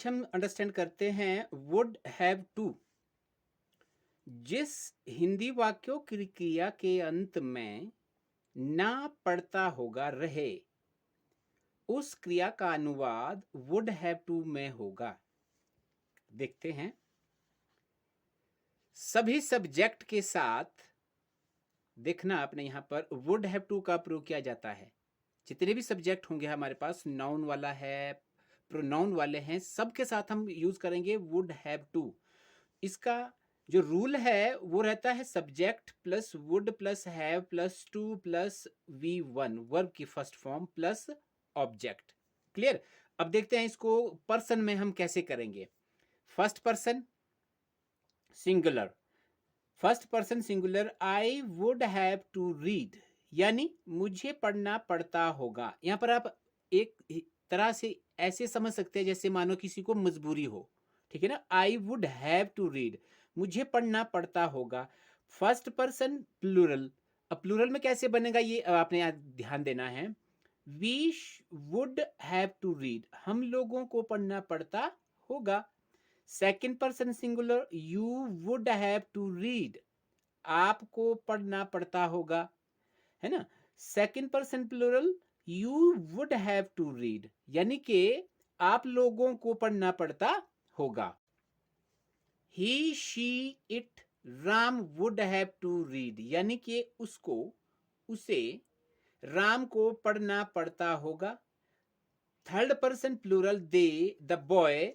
आज हम अंडरस्टैंड करते हैं वुड हैव टू। जिस हिंदी वाक्यों की क्रिया के अंत में ना पड़ता होगा रहे, उस क्रिया का अनुवाद वुड हैव टू में होगा। देखते हैं। सभी सब्जेक्ट के साथ देखना आपने यहां पर वुड हैव टू का प्रयोग किया जाता है। जितने भी सब्जेक्ट होंगे हमारे पास, नाउन वाला है, प्रोनाउन वाले हैं, सबके साथ हम यूज करेंगे वुड हैव टू। इसका जो रूल है वो रहता है subject plus would plus have plus to plus V1 verb की first form plus object. Clear. अब देखते हैं इसको पर्सन में हम कैसे करेंगे। First person singular, first person singular, I would have to read, यानी मुझे पढ़ना पड़ता होगा। यहां पर आप एक तरह से ऐसे समझ सकते हैं जैसे मानो किसी को मजबूरी हो। ठीक है ना, I would have to read, मुझे पढ़ना पड़ता होगा। फर्स्ट पर्सन प्लूरल, अब प्लूरल में कैसे बनेगा ये आपने यहाँ ध्यान देना है। We would have to read, हम लोगों को पढ़ना पड़ता होगा। Second person singular, you would have to read, आपको पढ़ना पड़ता होगा, है ना। Second person plural, you would have to read, यानी कि आप लोगों को पढ़ना पड़ता होगा। He she it Ram would have to read, यानी कि उसको उसे राम को पढ़ना पड़ता होगा। Third person plural, they the boy,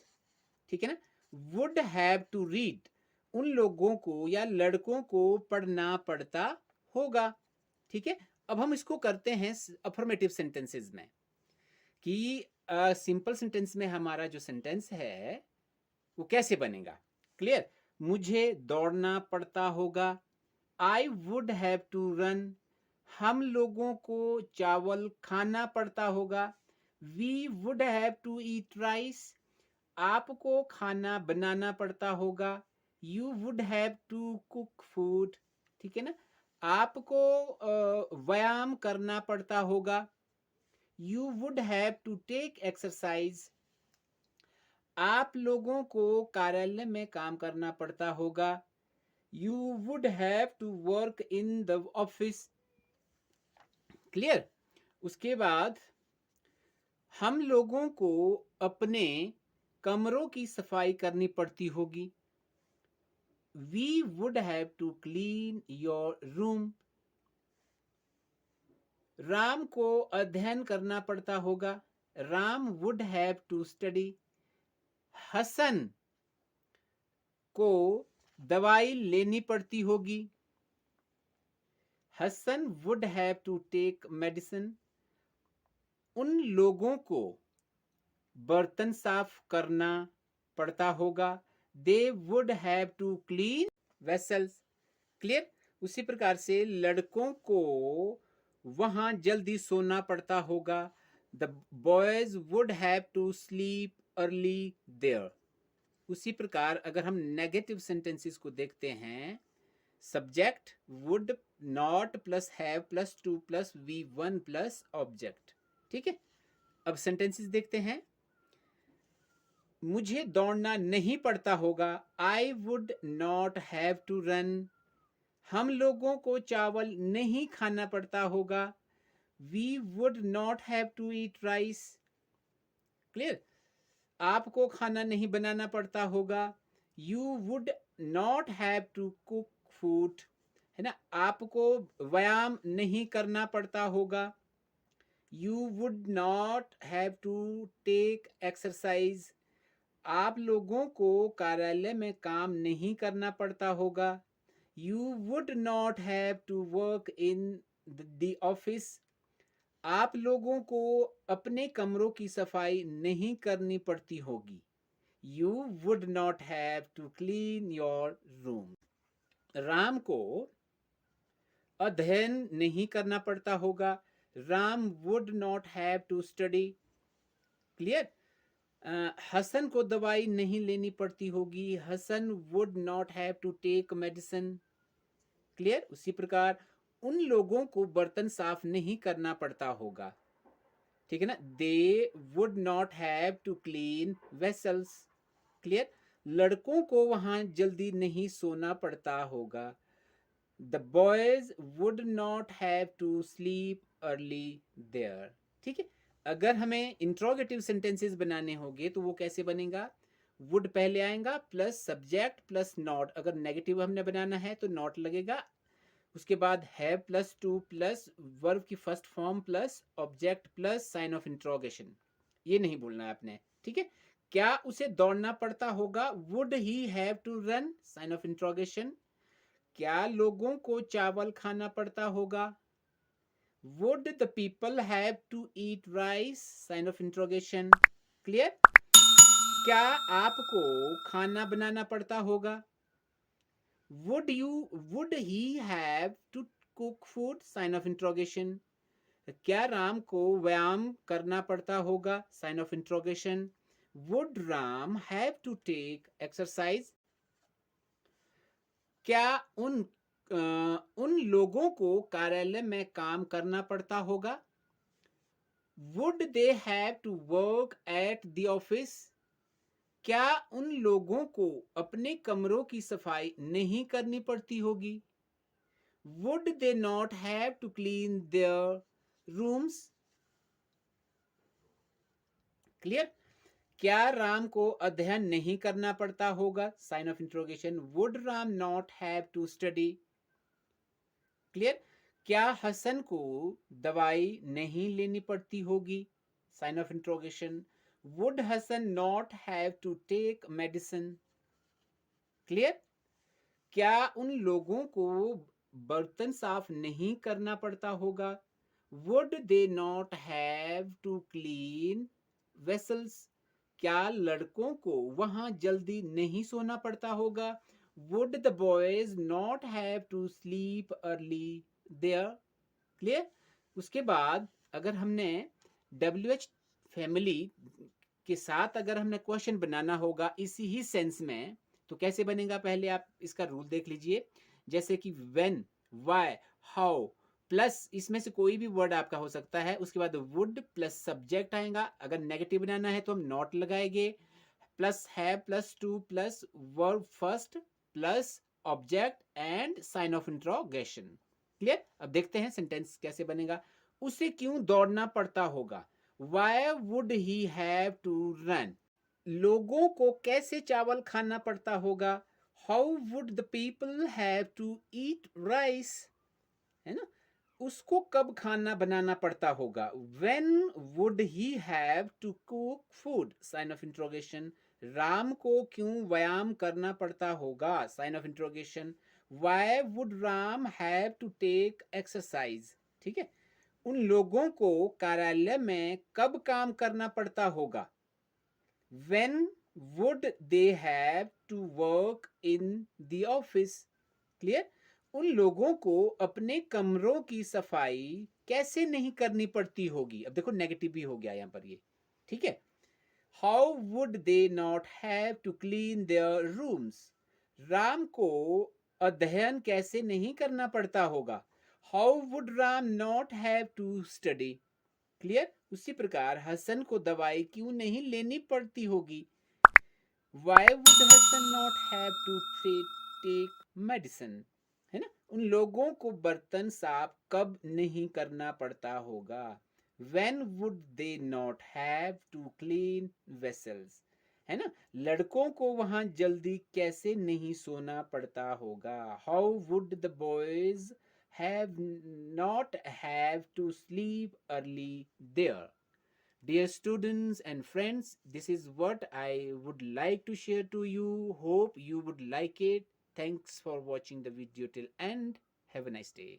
ठीक है ना, वुड हैव टू रीड, उन लोगों को या लड़कों को पढ़ना पड़ता होगा। ठीक है। अब हम इसको करते हैं अफर्मेटिव सेंटेंसेस में कि सिंपल सेंटेंस में हमारा जो सेंटेंस है वो कैसे बनेगा। क्लियर। मुझे दौड़ना पड़ता होगा, I would have to run, हम लोगों को चावल खाना पड़ता होगा। We would have to eat rice, आपको खाना बनाना पड़ता होगा। You would have to cook food, ठीक है ना, आपको व्यायाम करना पड़ता होगा। You would have to take exercise, आप लोगों को कार्यालय में काम करना पड़ता होगा। You would have to work in the office. Clear. उसके बाद हम लोगों को अपने कमरों की सफाई करनी पड़ती होगी। We would have to clean your room, Ram को अध्ययन करना पड़ता होगा। Ram would have to study, Hasan को दवाई लेनी पड़ती होगी। Hasan would have to take medicine, उन लोगों को बर्तन साफ करना पड़ता होगा। They would have to clean vessels. Clear. उसी प्रकार से लड़कों को वहां जल्दी सोना पड़ता होगा। The boys would have to sleep early there. उसी प्रकार अगर हम नेगेटिव सेंटेंसेस को देखते हैं, subject would not plus have plus to plus V1 plus object. ठीक है। अब सेंटेंसेस देखते हैं। मुझे दौड़ना नहीं पड़ता होगा, I would not have to run, हम लोगों को चावल नहीं खाना पड़ता होगा। We would not have to eat rice. Clear. आपको खाना नहीं बनाना पड़ता होगा। You would not have to cook food, है ना, आपको व्यायाम नहीं करना पड़ता होगा। You would not have to take exercise, आप लोगों को कार्यालय में काम नहीं करना पड़ता होगा। You would not have to work in the office, आप लोगों को अपने कमरों की सफाई नहीं करनी पड़ती होगी। You would not have to clean your room, Ram को अध्ययन नहीं करना पड़ता होगा। Ram would not have to study. Clear. Hasan को दवाई नहीं लेनी पड़ती होगी। Hasan would not have to take medicine. Clear. उसी प्रकार उन लोगों को बर्तन साफ नहीं करना पड़ता होगा। ठीक है ना, they would not have to clean vessels. Clear, लड़कों को वहां जल्दी नहीं सोना पड़ता होगा। The boys would not have to sleep early there. ठीक है, अगर हमें इंट्रोगेटिव सेंटेंसेस बनाने होंगे तो वो कैसे बनेगा, वुड पहले आएगा प्लस सब्जेक्ट प्लस नॉट, अगर नेगेटिव हमने बनाना है तो नॉट लगेगा, उसके बाद have plus to plus verb की first form plus object plus sign of interrogation. ये नहीं बोलना है आपने। ठीक है, क्या उसे दौड़ना पड़ता होगा, would he have to run, sign of interrogation. क्या लोगों को चावल खाना पड़ता होगा, would the people have to eat rice, sign of interrogation. Clear, क्या आपको खाना बनाना पड़ता होगा, would he have to cook food, sign of interrogation. क्या राम को व्यायाम करना पड़ता होगा, sign of interrogation. Would Ram have to take exercise. क्या उन लोगों को कार्यालय में काम करना पड़ता होगा, would they have to work at the office. क्या उन लोगों को अपने कमरों की सफाई नहीं करनी पड़ती होगी, would they not have to clean their rooms. Clear, क्या राम को अध्ययन नहीं करना पड़ता होगा, sign of interrogation, would Ram not have to study. Clear, क्या हसन को दवाई नहीं लेनी पड़ती होगी, sign of interrogation, would Hasan not have to take medicine. Clear, क्या उन लोगों को बर्तन साफ नहीं करना पड़ता होगा, would they not have to clean vessels. क्या लड़कों को वहां जल्दी नहीं सोना पड़ता होगा, would the boys not have to sleep early there. Clear, उसके बाद अगर हमने WH फैमिली के साथ अगर हमने क्वेश्चन बनाना होगा इसी ही सेंस में, तो कैसे बनेगा, पहले आप इसका रूल देख लीजिए। जैसे कि व्हेन, व्हाई, हाउ प्लस इसमें से कोई भी वर्ड आपका हो सकता है, उसके बाद वुड प्लस सब्जेक्ट आएगा, अगर नेगेटिव बनाना है तो हम नॉट लगाएंगे, plus have plus to plus verb first plus object and sign of interrogation. Clear, अब देखते हैं सेंटेंस कैसे बनेगा। उसे क्यों दौड़ना पड़ता होगा, why would he have to run. लोगों को कैसे चावल खाना पड़ता होगा, how would the people have to eat rice. है ना, उसको कब खाना बनाना पड़ता होगा, when would he have to cook food, sign of interrogation. Ram को क्यों व्यायाम करना पड़ता होगा, sign of interrogation. Why would Ram have to take exercise. ठीक है, उन लोगों को कार्यालय में कब काम करना पड़ता होगा, when would they have to work in the office। Clear, उन लोगों को अपने कमरों की सफाई कैसे नहीं करनी पड़ती होगी, अब देखो नेगेटिव भी हो गया यहां पर ये। ठीक है, how would they not have to clean their rooms. Ram को अध्ययन कैसे नहीं करना पड़ता होगा, how would Ram not have to study. Clear, उसी प्रकार हसन को दवाई क्यों नहीं लेनी पड़ती होगी, why would Hasan not have to take medicine. है ना, उन लोगों को बर्तन साफ कब नहीं करना पड़ता होगा, when would they not have to clean vessels. है ना, लड़कों को वहां जल्दी कैसे नहीं सोना पड़ता होगा, how would the boys have not have to sleep early there। Dear students and friends, this is what I would like to share to you. Hope you would like it. Thanks for watching the video till end. Have a nice day.